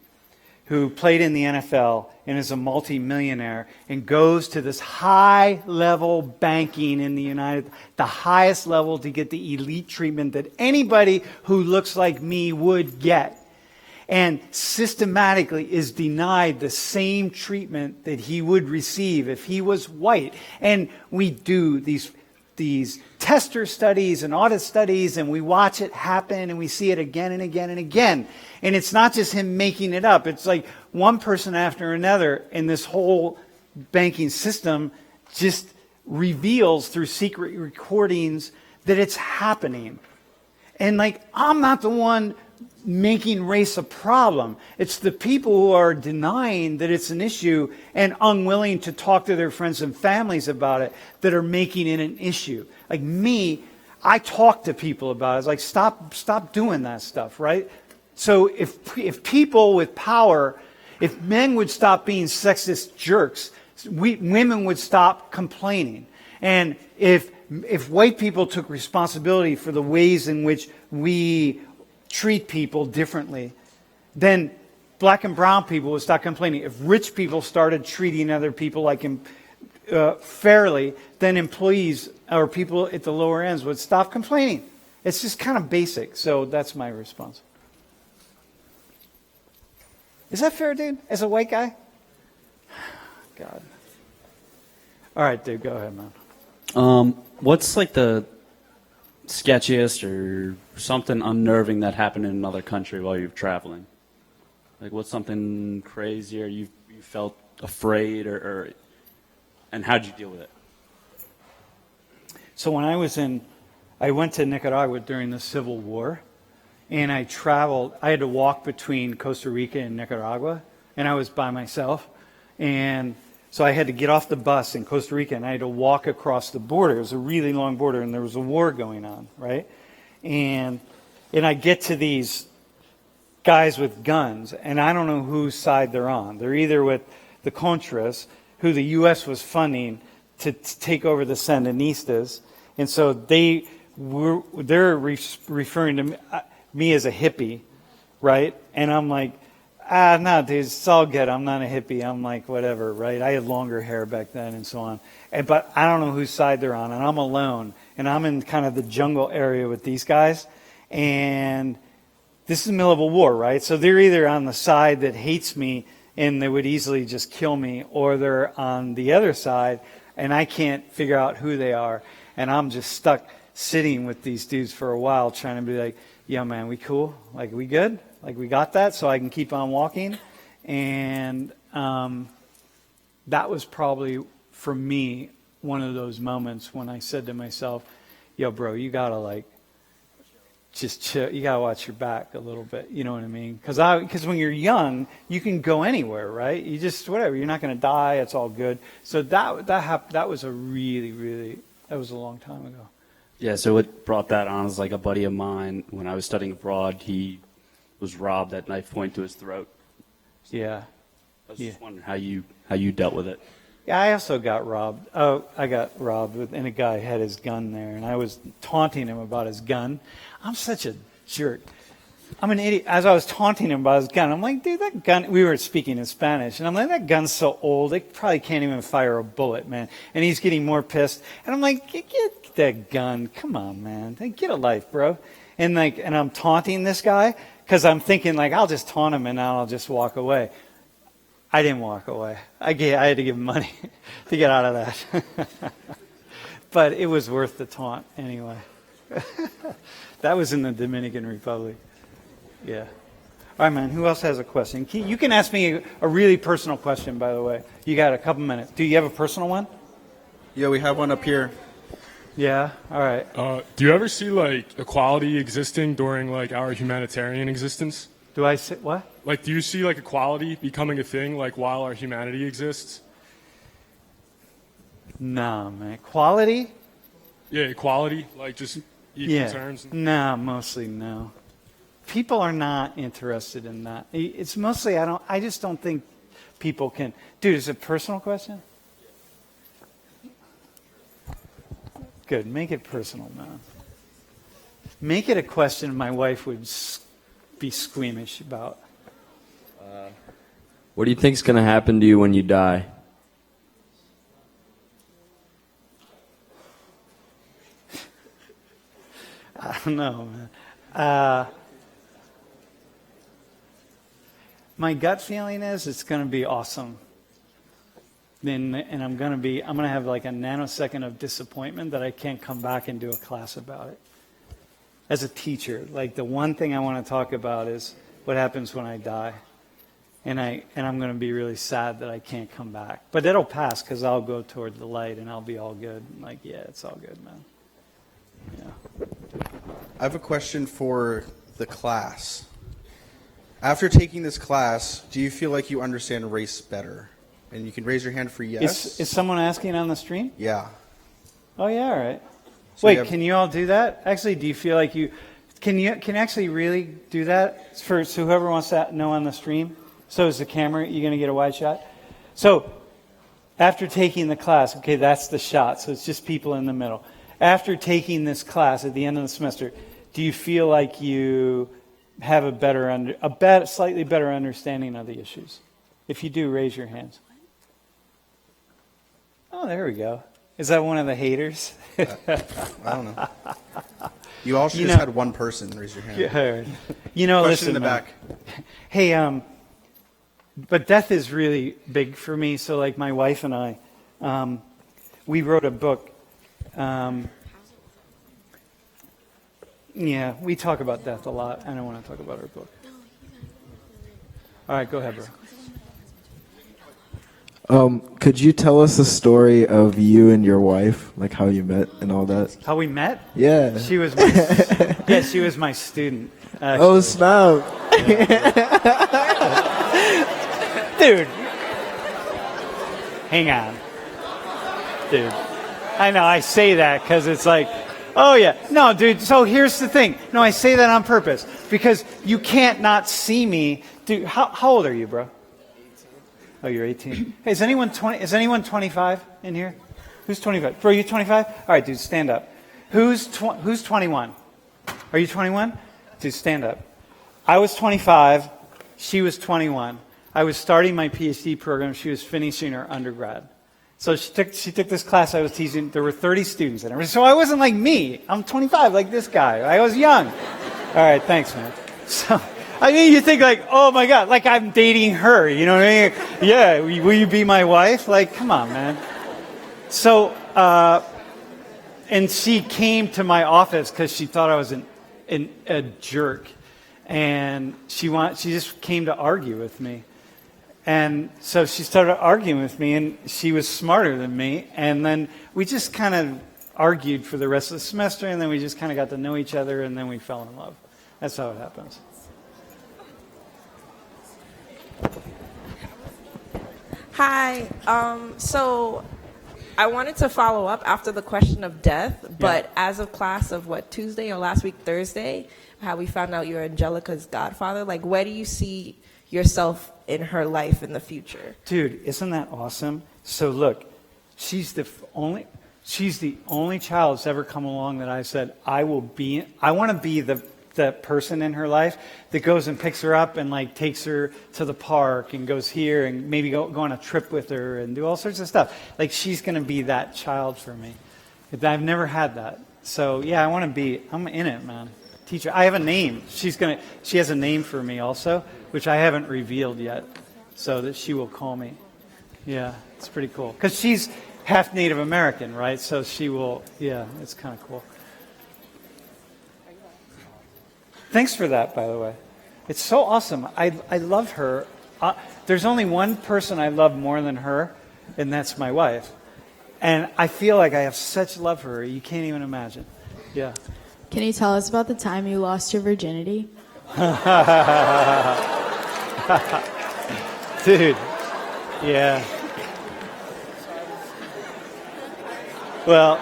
who played in the NFL and is a multimillionaire and goes to this high-level banking in the highest level to get the elite treatment that anybody who looks like me would get, and systematically is denied the same treatment that he would receive if he was white. And we do these these tester studies and audit studies, and we watch it happen, and we see it again and again and again. And it's not just him making it up. It's like one person after another in this whole banking system just reveals through secret recordings that it's happening. And like, I'm not the one making race a problem. It's the people who are denying that it's an issue and unwilling to talk to their friends and families about it that are making it an issue. Like me, I talk to people about it. It's like, stop doing that stuff, right? So if people with power, if men would stop being sexist jerks, women would stop complaining. And if white people took responsibility for the ways in which we treat people differently, then black and brown people would stop complaining. If rich people started treating other people like fairly, then employees or people at the lower ends would stop complaining. It's just kind of basic. So that's my response. Is that fair, dude? As a white guy? God. All right, dude, go ahead, man. What's like the sketchiest or something unnerving that happened in another country while you're traveling? Like, what's something crazy or you felt afraid and how'd you deal with it? So when I went to Nicaragua during the Civil War, and I had to walk between Costa Rica and Nicaragua, and I was by myself. And so I had to get off the bus in Costa Rica, and I had to walk across the border. It was a really long border, and there was a war going on, right? And I get to these guys with guns, and I don't know whose side they're on. They're either with the Contras, who the U.S. was funding to take over the Sandinistas, and so they're referring to me as a hippie, right? And I'm like, no, dude, it's all good. I'm not a hippie. I'm like, whatever, right? I had longer hair back then and so on. But I don't know whose side they're on, and I'm alone. And I'm in kind of the jungle area with these guys. And this is the middle of a war, right? So they're either on the side that hates me and they would easily just kill me, or they're on the other side, and I can't figure out who they are. And I'm just stuck sitting with these dudes for a while trying to be like, yeah, man, we cool? Like, we good? Like, we got that, so I can keep on walking. And that was probably, for me, one of those moments when I said to myself, yo, bro, you got to, like, just chill. You got to watch your back a little bit. You know what I mean? Because when you're young, you can go anywhere, right? You just, whatever. You're not going to die. It's all good. So that was a really, that was a long time ago. Yeah, so what brought that on is like a buddy of mine, when I was studying abroad, he was robbed at knife point to his throat. Yeah. I was just wondering how you dealt with it. Yeah, I also got robbed. Oh, I got robbed, and a guy had his gun there, and I was taunting him about his gun. I'm such a jerk. I'm an idiot. As I was taunting him about his gun, I'm like, dude, that gun, we were speaking in Spanish, and I'm like, that gun's so old, it probably can't even fire a bullet, man. And he's getting more pissed. And I'm like, get that gun. Come on, man. Get a life, bro. And I'm taunting this guy because I'm thinking, like, I'll just taunt him and now I'll just walk away. I didn't walk away. I had to give him money to get out of that. But it was worth the taunt anyway. That was in the Dominican Republic. Yeah. All right, man. Who else has a question? You can ask me a really personal question, by the way. You got a couple minutes. Do you have a personal one? Yeah, we have one up here. Yeah. All right. Do you ever see like equality existing during like our humanitarian existence? Do I say what? Like, do you see like equality becoming a thing like while our humanity exists? No, man. Equality? Yeah, equality, like just equal terms. No, mostly no. People are not interested in that. It's mostly I just don't think people can. Dude, is it a personal question? Good. Make it personal, man. Make it a question my wife would be squeamish about. What do you think's going to happen to you when you die? I don't know, man. My gut feeling is it's going to be awesome. then and I'm gonna have like a nanosecond of disappointment that I can't come back and do a class about it. As a teacher, like the one thing I want to talk about is what happens when I die. And I'm going to be really sad that I can't come back. But it'll pass because I'll go toward the light and I'll be all good. Like, yeah, it's all good, man. Yeah. I have a question for the class. After taking this class, do you feel like you understand race better? And you can raise your hand for yes. Is someone asking on the stream? Yeah. Oh, yeah, all right. So Wait, can you all do that? Actually, do you feel like can you actually really do that so whoever wants to know on the stream? So is the camera, you going to get a wide shot? So after taking the class, okay, that's the shot. So it's just people in the middle. After taking this class at the end of the semester, do you feel like you have a slightly better understanding of the issues? If you do, raise your hands. Oh, there we go. Is that one of the haters? I don't know. You all should just had one person raise your hand. Yeah. Question Listen, in the man. back. Hey, but death is really big for me. So like my wife and I, we wrote a book. Yeah, we talk about death a lot. I don't want to talk about our book. All right, go ahead, bro. Could you tell us the story of you and your wife, like how you met and all that? How we met? Yeah. She was my, she was my student. Actually. Oh, snap. Dude. Hang on. Dude. I know, I say that because it's like, oh yeah. No, dude, so here's the thing. No, I say that on purpose because you can't not see me. Dude, how old are you, bro? Oh, you're 18. Hey, is anyone 20? Is anyone 25 in here? Who's 25? Bro, you 25? All right, dude, stand up. Who's 21? Are you 21? Dude, stand up. I was 25. She was 21. I was starting my PhD program. She was finishing her undergrad. So she took this class I was teaching. There were 30 students in it. So I wasn't like me. I'm 25, like this guy. I was young. All right, thanks, man. So. I mean, you think like, oh my God, like I'm dating her, you know what I mean? Yeah, will you be my wife? Like, come on, man. So, and she came to my office because she thought I was a jerk. And she just came to argue with me. And so she started arguing with me, and she was smarter than me. And then we just kind of argued for the rest of the semester, and then we just kind of got to know each other, and then we fell in love. That's how it happens. Hi. So I wanted to follow up after the question of death, but as of class of Tuesday or last week, Thursday, how we found out you're Angelica's godfather, like where do you see yourself in her life in the future? Dude, isn't that awesome? So look, she's the only child that's ever come along that I said, I want to be the person in her life that goes and picks her up and like takes her to the park and goes here and maybe go on a trip with her and do all sorts of stuff. Like she's going to be that child for me. I've never had that. So yeah, I'm in it, man. Teacher, I have a name. She has a name for me also, which I haven't revealed yet, so that she will call me. Yeah, it's pretty cool. Because she's half Native American, right? So she will, yeah, it's kind of cool. Thanks for that, by the way. It's so awesome. I love her. There's only one person I love more than her, and that's my wife. And I feel like I have such love for her. You can't even imagine. Yeah. Can you tell us about the time you lost your virginity? Dude. Yeah. Well,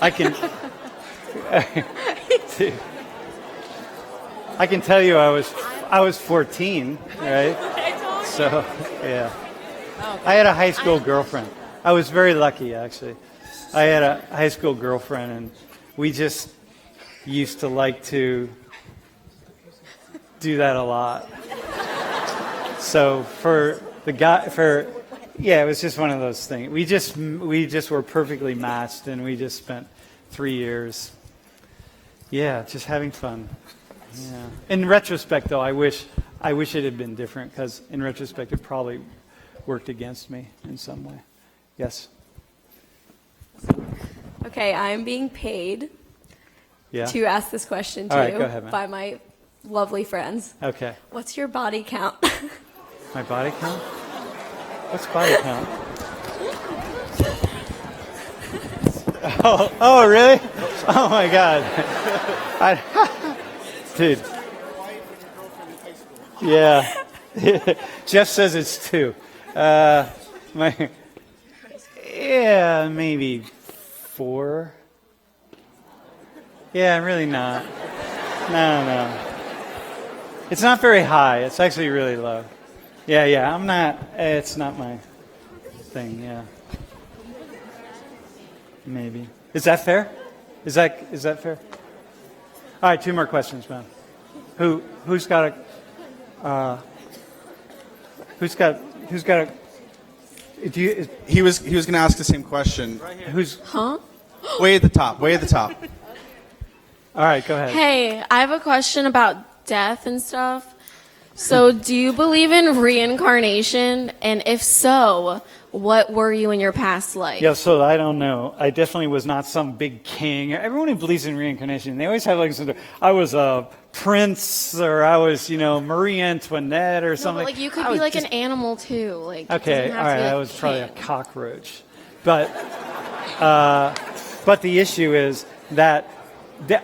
I can... Dude. I can tell you I was 14, right? So, yeah. I had a high school girlfriend. I was very lucky, actually. I had a high school girlfriend, and we just used to like to do that a lot. So it was just one of those things. We just were perfectly matched, and we just spent 3 years, just having fun. Yeah. In retrospect, though, I wish it had been different, because in retrospect, it probably worked against me in some way. Yes. Okay, I am being paid Yeah. to ask this question to All right, you go ahead, man. by my lovely friends. Okay. What's your body count? My body count? What's body count? Oh, really? Oh my God. Dude. Yeah. Jeff says it's 2. Yeah, maybe 4. Yeah, really not. No. It's not very high. It's actually really low. Yeah, I'm not, it's not my thing, yeah. Maybe. Is that fair? Is that fair? All right, 2 more questions, man. Who's got a, He was going to ask the same question. Huh? Way at the top. All right, go ahead. Hey, I have a question about death and stuff. So, do you believe in reincarnation? And if so, what were you in your past life? Yeah, so I don't know. I definitely was not some big king. Everyone who believes in reincarnation, they always have like some, I was a prince, or I was, Marie Antoinette or No, something. but like you could I be was like just- an animal too. Like it Okay, doesn't all have to right, be, like, I was probably a king. cockroach. But the issue is that,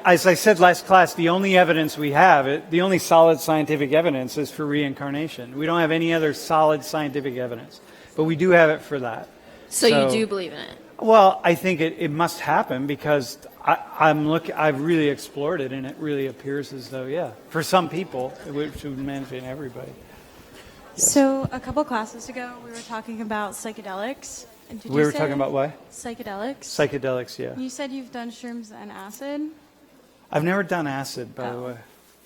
as I said last class, the only evidence we have, the only solid scientific evidence is for reincarnation. We don't have any other solid scientific evidence. But we do have it for that. So you do believe in it? Well, I think it must happen because I've really explored it, and it really appears as though, yeah, for some people, which would mention everybody. So a couple classes ago, we were talking about psychedelics. And did We you were say talking about what? Psychedelics. Psychedelics, yeah. You said you've done shrooms and acid. I've never done acid, by the way.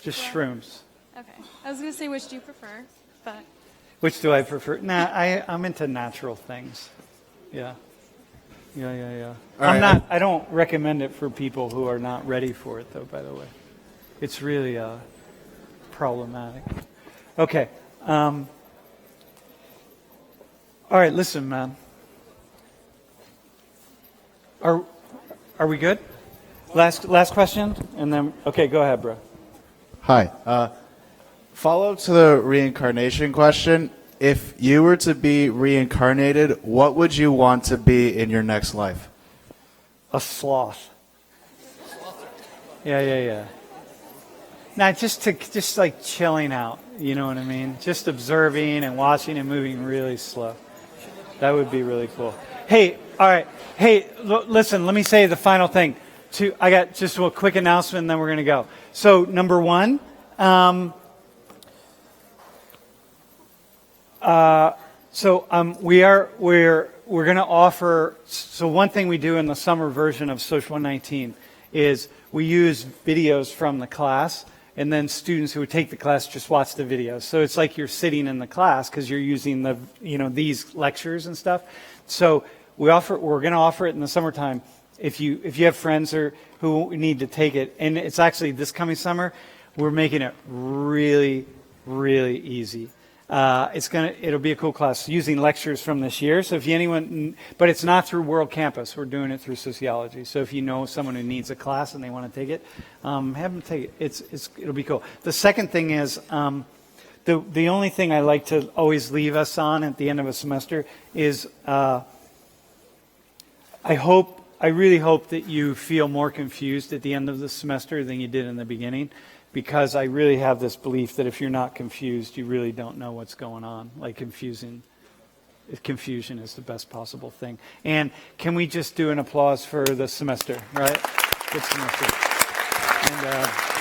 Just shrooms. Okay. I was going to say which do you prefer, but Which do I prefer? Nah, I'm into natural things. Yeah. All I'm right, not. I don't recommend it for people who are not ready for it, though. By the way, it's really problematic. Okay. All right. Listen, man. Are we good? Last question, and then okay. Go ahead, bro. Hi. Follow up to the reincarnation question. If you were to be reincarnated, what would you want to be in your next life? A sloth. Yeah. Now, just like chilling out. You know what I mean? Just observing and watching and moving really slow. That would be really cool. Hey, all right. Hey, listen. Let me say the final thing. I got just a quick announcement, and then we're going to go. So, number 1. We're going to offer. So one thing we do in the summer version of Social 119 is we use videos from the class, and then students who would take the class just watch the videos. So it's like you're sitting in the class because you're using these lectures and stuff. So we're going to offer it in the summertime. If you have friends who need to take it, and it's actually this coming summer, we're making it really, really easy. It'll be a cool class using lectures from this year. So but it's not through World Campus. We're doing it through sociology. So if you know someone who needs a class and they want to take it, have them take it. It'll be cool. The second thing is, the only thing I like to always leave us on at the end of a semester is, I really hope that you feel more confused at the end of the semester than you did in the beginning. Because I really have this belief that if you're not confused, you really don't know what's going on. Like confusion is the best possible thing. And can we just do an applause for the semester, right? Good semester. And,